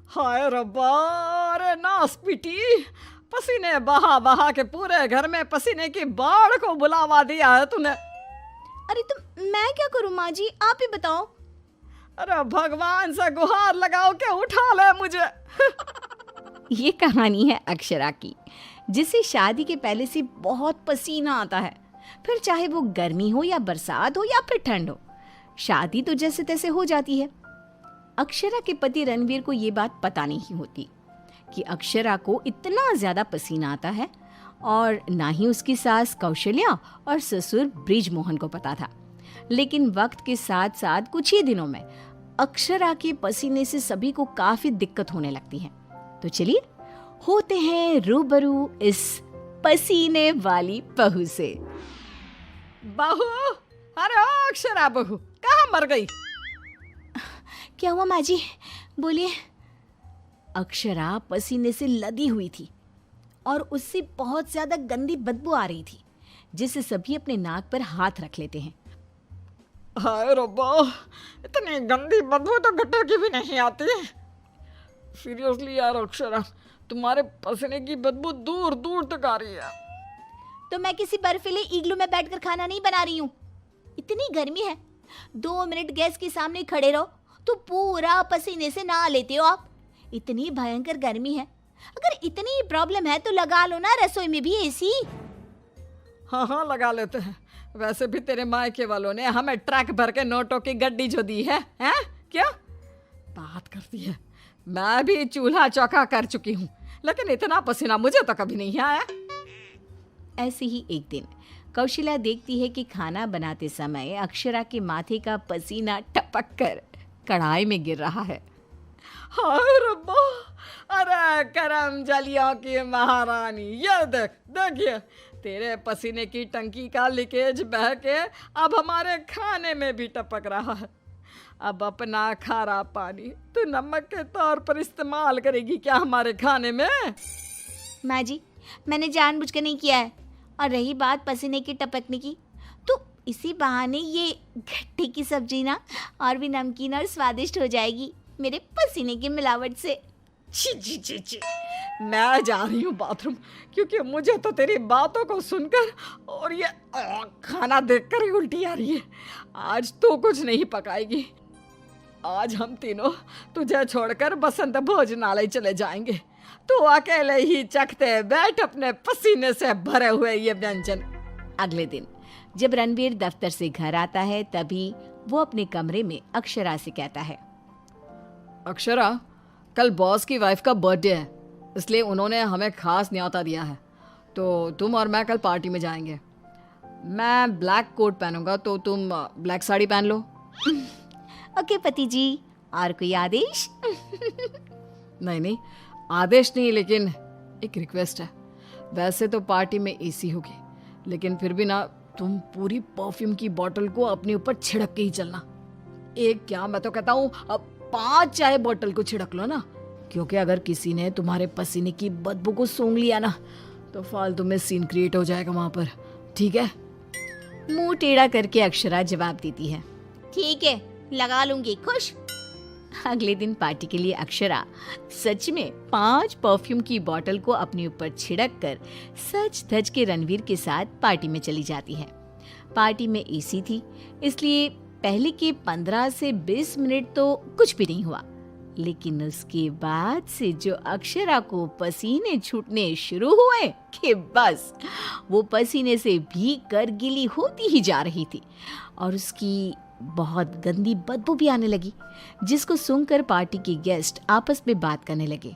हाय रब्बा, अरे नास पीटी, पसीने बहा बहा के पूरे घर में पसीने की बाढ़ को बुलावा दिया है तूने। अरे तो मैं क्या करूं माँ जी, आप ही बताओ। अरे भगवान से गुहार लगाओ के उठा ले मुझे। ये कहानी है अक्षरा की, जिसे शादी के पहले से बहुत पसीना आता है, फिर चाहे वो गर्मी हो या बरसात हो या फिर ठंड हो, शादी तो जैसे तैसे हो जाती है। अक्षरा के पति रणवीर को ये बात पता नहीं होती कि अक्षरा को इतना ज्यादा पसीना आता है, और ना ही उसकी सास कौशल्या और ससुर ब्रिजमोहन को पता था। लेकिन वक्त के साथ साथ कुछ ही दिनों में अक्षरा के पसीने से सभी को काफी दिक्कत होने लगती है। तो चलिए होते हैं रूबरू इस पसीने वाली बहू से। बहू, अरे ओ अक्षरा बहू, कहाँ मर गई? क्या हुआ माँ जी, बोलिए। अक्षरा पसीने से लदी हुई थी और उससे बहुत ज्यादा गंदी बदबू आ रही थी, जिससे सभी अपने नाक पर हाथ रख लेते हैं। हाय रब्बा, इतनी गंदी बदबू तो गटर की भी नहीं आती है। सीरियसली यार अक्षरा, तुम्हारे पसीने की बदबू दूर दूर तक आ रही है। तो मैं किसी बर्फीले इग्लू में बैठकर खाना नहीं बना रही हूँ। इतनी गर्मी है, 2 मिनट गैस के सामने खड़े रहो तो पूरा पसीने से नहा लेते हो आप। इतनी भयंकर गर्मी है, अगर इतनी प्रॉब्लम है तो लगा लो ना रसोई में भी एसी। हाँ हाँ लगा लेते हैं। वैसे भी तेरे मायके वालों ने हमें ट्रक भर के नोटों की गड्डी जो दी है, हैं? क्या बात करती है? मैं भी चूल्हा चौका कर चुकी हूँ, लेकिन इतना पसीना मुझे तो कभी नहीं आया। ऐसे ही एक दिन कौशल्या देखती है कि खाना बनाते समय अक्षरा के माथे का पसीना टपक कर कढ़ाई में गिर रहा है। हाय रब्बा, अरे करम जलियों की महारानी, ये देख, देखिए तेरे पसीने की टंकी का लीकेज बह के अब हमारे खाने में भी टपक रहा है। अब अपना खारा पानी तू नमक के तौर पर इस्तेमाल करेगी क्या हमारे खाने में? माँ जी, मैंने जानबूझकर नहीं किया है। और रही बात पसीने की टपकने की, तो इसी बहाने ये गट्टे की सब्जी ना और भी नमकीन और स्वादिष्ट हो जाएगी मेरे पसीने की मिलावट से। छी छी छी छी, मैं जा रही हूँ बाथरूम, क्योंकि मुझे तो तेरी बातों को सुनकर और ये खाना देखकर ही उल्टी आ रही है। आज तो कुछ नहीं पकाएगी। आज हम तीनों तुझे छोड़कर बसंत भोजनालय चले जाएंगे। तू अकेले ही चखते बैठ अपने पसीने से भरे हुए ये व्यंजन। अगले दिन जब रणवीर दफ्तर से घर आता है, तभी वो अपने कमरे में अक्षरा से कहता है, अक्षरा, कल बॉस की वाइफ का बर्थडे है, इसलिए उन्होंने हमें खास न्योता दिया है, तो तुम और मैं कल पार्टी में जाएंगे। मैं ब्लैक कोट पहनूंगा, तो तुम ब्लैक साड़ी पहन लो। ओके पति जी, और कोई आदेश? नहीं नहीं, आदेश नहीं, लेकिन एक रिक्वेस्ट है। वैसे तो पार्टी में एसी होगी, लेकिन फिर भी ना तुम पूरी परफ्यूम की बोतल को अपने ऊपर छिड़क के ही चलना। एक क्या, मैं तो कहता हूँ अब 5 चाय बोतल को छिड़क लो ना, क्योंकि अगर किसी ने तुम्हारे पसीने की बदबू को सूंघ लिया ना तो फालतू में सीन क्रिएट हो जाएगा वहां पर, ठीक है? मुंह टेढ़ा करके अक्षरा जवाब देती है, ठीक है, लगा लूंगी, खुश। अगले दिन पार्टी के लिए अक्षरा सच में 5 परफ्यूम की बोतल को अपने ऊपर छिड़क कर सच धज के रणवीर के साथ पार्टी में चली जाती है। पार्टी में एसी थी, इसलिए पहले के 15 से 20 मिनट तो कुछ भी नहीं हुआ, लेकिन उसके बाद से जो अक्षरा को पसीने छूटने शुरू हुए कि बस वो पसीने से भीग कर गीली होती ही जा रही थी, और उसकी बहुत गंदी बदबू भी आने लगी, जिसको सूंघकर पार्टी के गेस्ट आपस में बात करने लगे।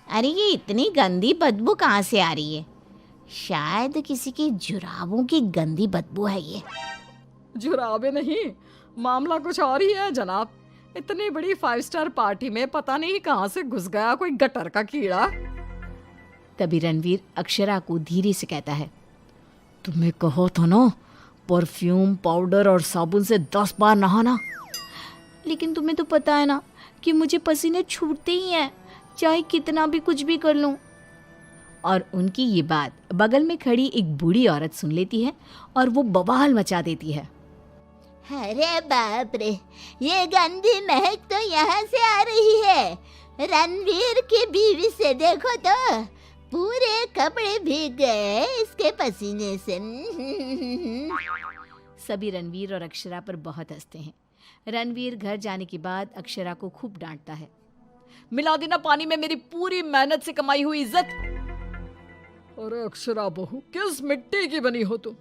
अरे ये इतनी गंदी बदबू कहाँ से आ रही है? शायद किसी के जुराबों की गंदी बदबू है ये। जुराबे नहीं, मामला कुछ और ही है जनाब। इतनी बड़ी 5 स्टार पार्टी में पता नहीं कहाँ से घुस गया कोई गटर का कीड़ा। तभी रणवीर अक्षरा को धीरे से कहता है, तुम्हें कहो तो ना परफ्यूम, पाउडर और साबुन से 10 बार नहाना। लेकिन तुम्हें तो पता है ना कि मुझे पसीने छूटते ही हैं, चाहे कितना भी कुछ भी कर लूं। और उनकी ये बात बगल में खड़ी एक बूढ़ी औरत सुन लेती है और वो बवाल मचा देती है। अरे बाप रे, ये गंदी महक तो यहाँ से आ रही है। रणवीर की बीवी से देखो तो पूरे कपड़े भीग गए इसके पसीने से। सभी रणवीर और अक्षरा पर बहुत हंसते हैं। रणवीर घर जाने के बाद अक्षरा को खूब डांटता है। मिला दी ना पानी में मेरी पूरी मेहनत से कमाई हुई इज्जत। अरे अक्षरा बहू, किस मिट्टी की बनी हो तुम,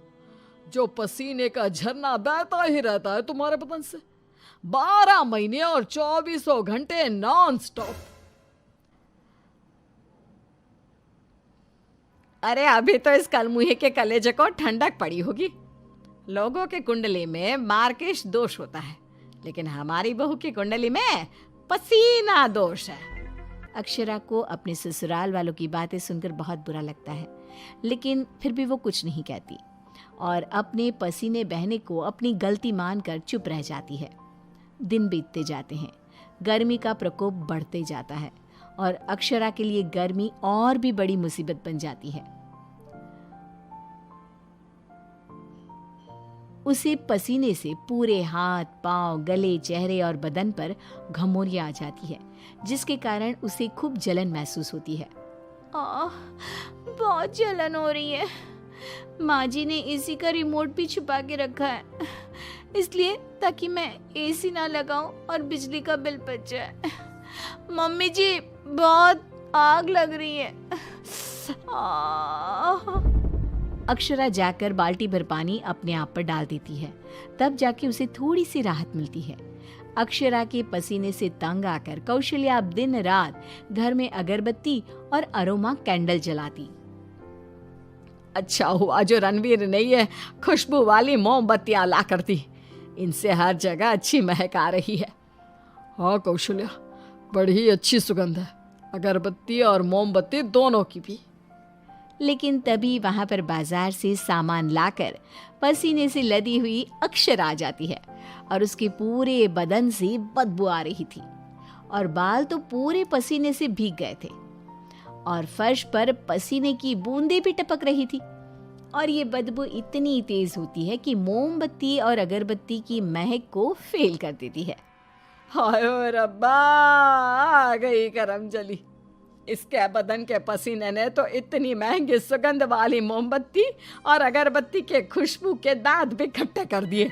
जो पसीने का झरना बहता ही रहता है तुम्हारे बदन से 12 महीने और 2400 घंटे नॉन स्टॉप। अरे अभी तो इस कलमुहे के कलेजे को ठंडक पड़ी होगी। लोगों के कुंडली में मार्केश दोष होता है, लेकिन हमारी बहू की कुंडली में पसीना दोष है। अक्षरा को अपने ससुराल वालों की बातें सुनकर बहुत बुरा लगता है, लेकिन फिर भी वो कुछ नहीं कहती और अपने पसीने बहने को अपनी गलती मानकर चुप रह जाती है। दिन बीतते जाते हैं, गर्मी का प्रकोप बढ़ते जाता है और अक्षरा के लिए गर्मी और भी बड़ी मुसीबत बन जाती है। उसे पसीने से पूरे हाथ, पांव, गले, चेहरे और बदन पर घमौरियां आ जाती है, जिसके कारण उसे खूब जलन महसूस होती है। बहुत जलन हो रही है। माँ जी ने एसी का रिमोट भी छुपा के रखा है, इसलिए ताकि मैं एसी ना लगाऊं और बिजली का बिल बच जाए। मम्मी जी, बहुत आग लग रही है। अक्षरा जाकर बाल्टी भर पानी अपने आप पर डाल देती है, तब जाके उसे थोड़ी सी राहत मिलती है। अक्षरा के पसीने से तंग आकर कौशल्या अब दिन रात घर में अगरबत्ती और अरोमा कैंडल जलाती। अच्छा हुआ जो रणवीर ने ये खुशबू वाली मोमबत्तियां ला कर दी, इनसे हर जगह अच्छी महक आ रही है। हाँ कौशल्या, बड़ी अच्छी सुगंध है, अगरबत्ती और मोमबत्ती दोनों की भी। लेकिन तभी वहां पर बाजार से सामान लाकर पसीने से लदी हुई अक्षरा आ जाती है और उसके पूरे बदन से बदबू आ रही थी और बाल तो पूरे पसीने से भीग गए थे और फर्श पर पसीने की बूंदें भी टपक रही थी और ये बदबू इतनी तेज होती है कि मोमबत्ती और अगरबत्ती की महक को फेल कर देती है। हाय रब्बा, आ गई करम जली। इसके बदन के पसीने ने तो इतनी महंगी सुगंध वाली मोमबत्ती और अगरबत्ती के खुशबू के दांत भी इकट्ठे कर दिए।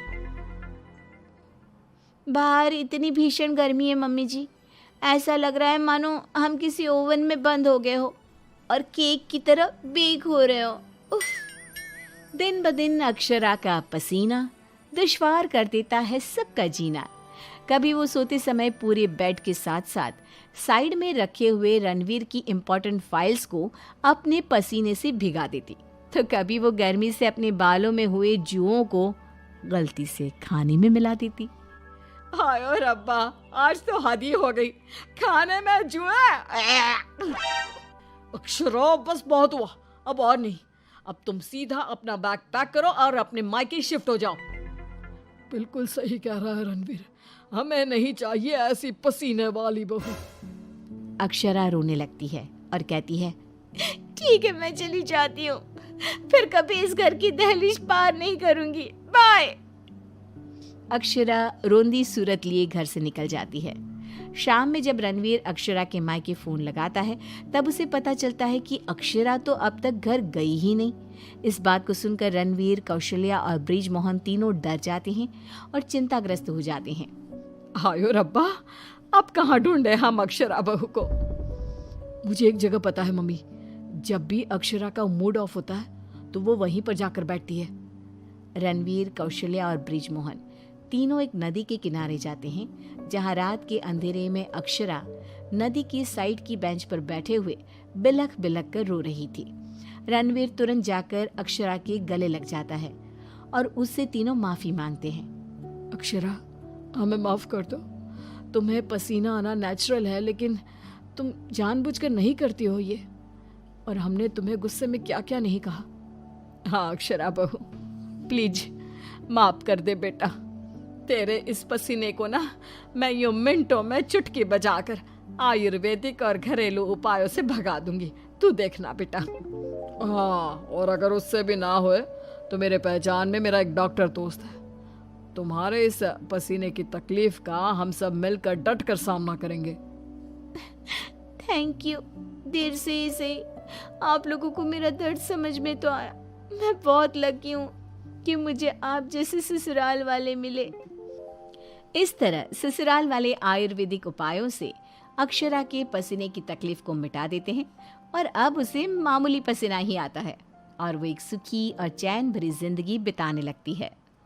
बाहर इतनी भीषण गर्मी है मम्मी जी, ऐसा लग रहा है मानो हम किसी ओवन में बंद हो गए हो और केक की तरह बेक हो रहे हो। उफ। दिन ब दिन अक्षरा का पसीना दुश्वार कर देता है सबका जीना। कभी वो सोते समय पूरे बेड के साथ साथ साइड में रखे हुए रणवीर की इम्पोर्टेंट फाइल्स को अपने पसीने से भिगा देती, तो कभी वो गर्मी से अपने बालों में हुए जुओं को गलती से खाने में मिला देती। हाय रब्बा, आज तो हद ही हो गई, खाने में जुए। अक्षरा बस बहुत हुआ, अब और नहीं। अब तुम सीधा अपना बैग पैक करो और अपने मायके शिफ्ट हो जाओ। बिल्कुल सही कह रहा है रणवीर, हमें नहीं चाहिए ऐसी पसीने वाली बहू। अक्षरा रोने लगती है और कहती है, ठीक है मैं चली जाती हूँ, फिर कभी इस घर की दहलीज पार नहीं करूंगी, बाय। अक्षरा रोंदी सूरत लिए घर से निकल जाती है। शाम में जब रणवीर अक्षरा के मायके फोन लगाता है, तब उसे पता चलता है कि अक्षरा तो अब तक घर गई ही नहीं। इस बात को सुनकर रणवीर, कौशल्या और ब्रिज मोहन तीनों डर जाते हैं और चिंताग्रस्त हो जाते हैं। हायो रब्बा, अब कहाँ ढूंढे हम अक्षरा बहू को। मुझे एक जगह पता है मम्मी, जब भी अक्षरा का मूड ऑफ होता है तो वो वहीं पर जाकर बैठती है। रणवीर, कौशल्या और ब्रिज मोहन तीनों एक नदी के किनारे जाते हैं, जहां रात के अंधेरे में अक्षरा नदी की साइड की बेंच पर बैठे हुए बिलख बिलख कर रो रही थी। रणवीर तुरंत जाकर अक्षरा के गले लग जाता है और उससे तीनों माफी मांगते हैं। अक्षरा, हमें माफ कर दो, तुम्हें पसीना आना नेचुरल है, लेकिन तुम जानबूझकर नहीं करती हो ये, और हमने तुम्हें गुस्से में क्या क्या नहीं कहा। हाँ अक्षरा बहू, प्लीज माफ कर दे बेटा। तेरे इस पसीने को ना मैं यूं मिनटों में चुटकी बजाकर आयुर्वेदिक और घरेलू उपायों से भगा दूंगी, तू देखना बेटा। हाँ, और अगर उससे भी ना होए तो मेरे पहचान में मेरा एक डॉक्टर दोस्त है, तुम्हारे इस पसीने की तकलीफ का हम सब मिलकर डट कर सामना करेंगे। Thank you. देर से ही सही आप लोगों को मेरा दर्द समझ में तो आया। मैं बहुत लकी हूँ कि मुझे आप जैसे ससुराल वाले मिले। इस तरह ससुराल वाले आयुर्वेदिक उपायों से अक्षरा के पसीने की तकलीफ को मिटा देते हैं और अब उसे मामूली पसीना ही आता है और वो एक सुखी और चैन भरी जिंदगी बिताने लगती है।